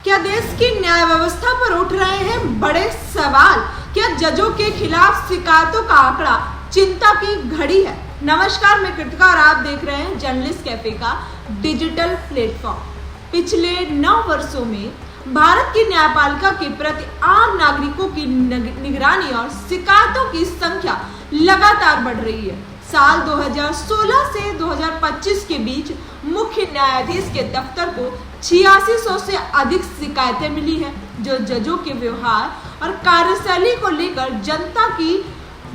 क्या देश की न्याय व्यवस्था पर उठ रहे हैं बड़े सवाल? क्या जजों के खिलाफ शिकायतों का आंकड़ा चिंता की घड़ी है? नमस्कार, मैं कृतिका और आप देख रहे हैं जर्नलिस्ट कैफे का डिजिटल प्लेटफॉर्म। पिछले 9 वर्षों में भारत की न्यायपालिका के प्रति आम नागरिकों की निगरानी और शिकायतों की संख्या लगातार बढ़ रही है। साल 2016 से 2025 के बीच मुख्य न्यायाधीश के दफ्तर को 8600 से अधिक शिकायतें मिली हैं, जो जजों के व्यवहार और कार्यशैली को लेकर जनता की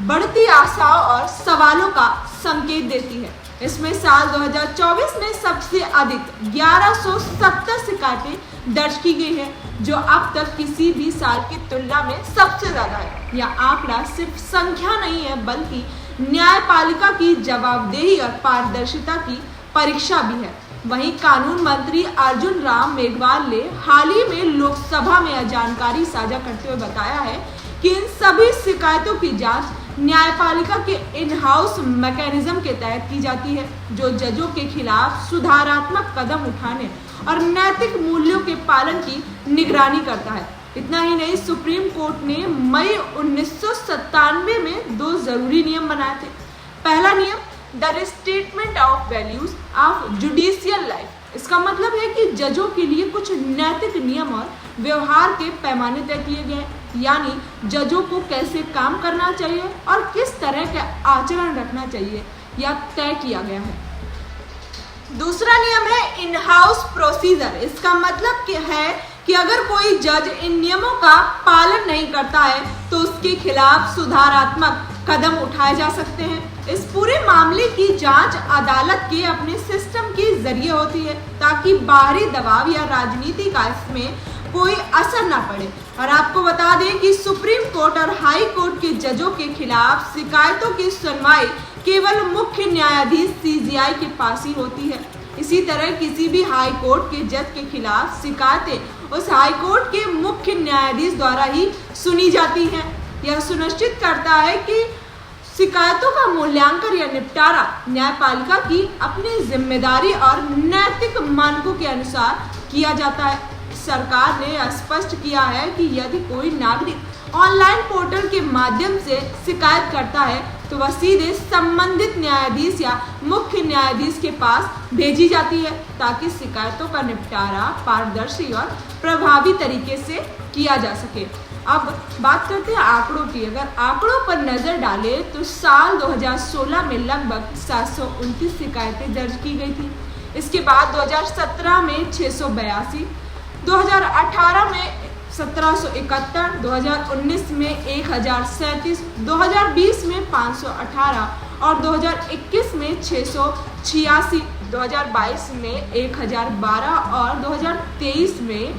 बढ़ती आशाओं और सवालों का संकेत देती है। इसमें साल 2024 में सबसे अधिक 1170 शिकायतें दर्ज की गई हैं, जो अब तक किसी भी साल की तुलना में सबसे ज्यादा है। यह आंकड़ा सिर्फ संख्या नहीं है, बल्कि न्यायपालिका की जवाबदेही और पारदर्शिता की परीक्षा भी है। वहीं कानून मंत्री अर्जुन राम मेघवाल ने हाल ही में लोकसभा में यह जानकारी साझा करते हुए बताया है कि इन सभी शिकायतों की जांच न्यायपालिका के इन हाउस मैकेनिज्म के तहत की जाती है, जो जजों के खिलाफ सुधारात्मक कदम उठाने और नैतिक मूल्यों के पालन की निगरानी करता है। इतना ही नहीं, सुप्रीम कोर्ट ने मई 1997 में 2 जरूरी नियम बनाए थे। पहला नियम, the restatement of values of judicial life. इसका मतलब है कि जजों के लिए कुछ नैतिक नियम और व्यवहार के पैमाने तय किए गए, यानी जजों को कैसे काम करना चाहिए और किस तरह का आचरण रखना चाहिए, यह तय किया गया है। दूसरा नियम है इन हाउस प्रोसीजर। इसका मतलब है कि अगर कोई जज इन नियमों का पालन नहीं करता है तो उसके खिलाफ सुधारात्मक कदम उठाए जा सकते हैं। इस पूरे मामले की जांच अदालत के अपने सिस्टम के जरिए होती है, ताकि बाहरी दबाव या राजनीति का इसमें कोई असर ना पड़े। और आपको बता दें कि सुप्रीम कोर्ट और हाई कोर्ट के जजों के खिलाफ शिकायतों की सुनवाई केवल मुख्य न्यायाधीश CJI के पास ही होती है। इसी तरह किसी भी हाई कोर्ट के जज के खिलाफ शिकायतें उस हाई कोर्ट के मुख्य न्यायाधीश द्वारा ही सुनी जाती हैं। यह सुनिश्चित करता है कि शिकायतों का मूल्यांकन या निपटारा न्यायपालिका की अपनी जिम्मेदारी और नैतिक मानकों के अनुसार किया जाता है। सरकार ने स्पष्ट किया है कि यदि कोई नागरिक ऑनलाइन पोर्टल के माध्यम से शिकायत करता है तो वह सीधे संबंधित न्यायाधीश या मुख्य न्यायाधीश के पास भेजी जाती है, ताकि शिकायतों का निपटारा पारदर्शी और प्रभावी तरीके से किया जा सके। अब बात करते हैं आंकड़ों की। अगर आंकड़ों पर नजर डालें तो साल 2016 में लगभग 729 शिकायतें दर्ज की गई थी। इसके बाद 2017 में 682, 2018 में 1771, 2019 में 1037, 2020 में 518 और 2021 में 686, 2022 में 1012 और 2023 में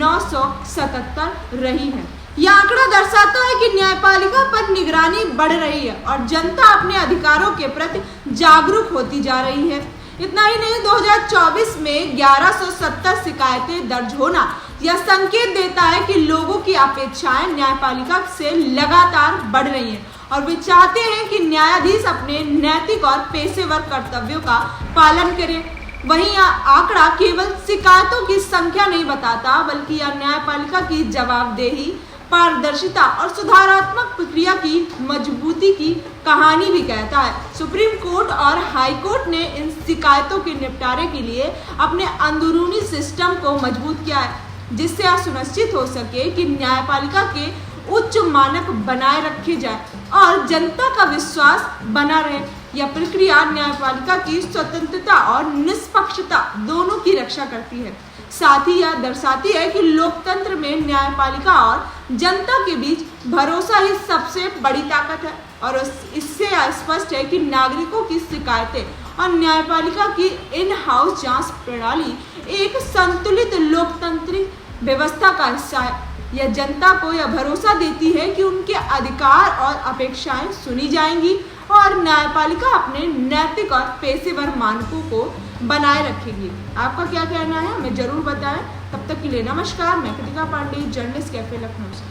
977 रही है। यह आंकड़ा दर्शाता है कि न्यायपालिका पर निगरानी बढ़ रही है और जनता अपने अधिकारों के प्रति जागरूक होती जा रही है। इतना ही नहीं, 2024 में 1170 शिकायतें दर्ज होना यह संकेत देता है कि लोगों की अपेक्षाएं न्यायपालिका से लगातार बढ़ रही हैं और वे चाहते हैं कि न्यायाधीश अपने नैतिक और पेशेवर कर्तव्यों का पालन करें। वहीं यह आंकड़ा केवल शिकायतों की संख्या नहीं बताता, बल्कि यह न्यायपालिका की जवाबदेही, पारदर्शिता और सुधारात्मक प्रक्रिया की मजबूती की कहानी भी कहता है। सुप्रीम कोर्ट और हाई कोर्ट ने इन शिकायतों के निपटारे के लिए अपने अंदरूनी सिस्टम को मजबूत किया है, जिससे यह सुनिश्चित हो सके कि न्यायपालिका के उच्च मानक बनाए रखे जाए और जनता का विश्वास बना रहे। यह प्रक्रिया न्यायपालिका की स्वतंत्रता और निष्पक्षता दोनों की रक्षा करती है। साथ ही यह दर्शाती है कि लोकतंत्र में न्यायपालिका और जनता के बीच भरोसा ही सबसे बड़ी ताकत है। और इससे स्पष्ट है कि नागरिकों की शिकायतें और न्यायपालिका की इन हाउस जांच प्रणाली एक संतुलित लोकतांत्रिक व्यवस्था का हिस्सा है। यह जनता को यह भरोसा देती है कि उनके अधिकार और अपेक्षाएं सुनी जाएंगी और न्यायपालिका अपने नैतिक और पेशेवर मानकों को बनाए रखेगी। आपका क्या कहना है, हमें जरूर बताएं। तब तक के लिए नमस्कार, मैं कृतिका पांडे, जर्नलिस्ट कैफे लखनऊ से।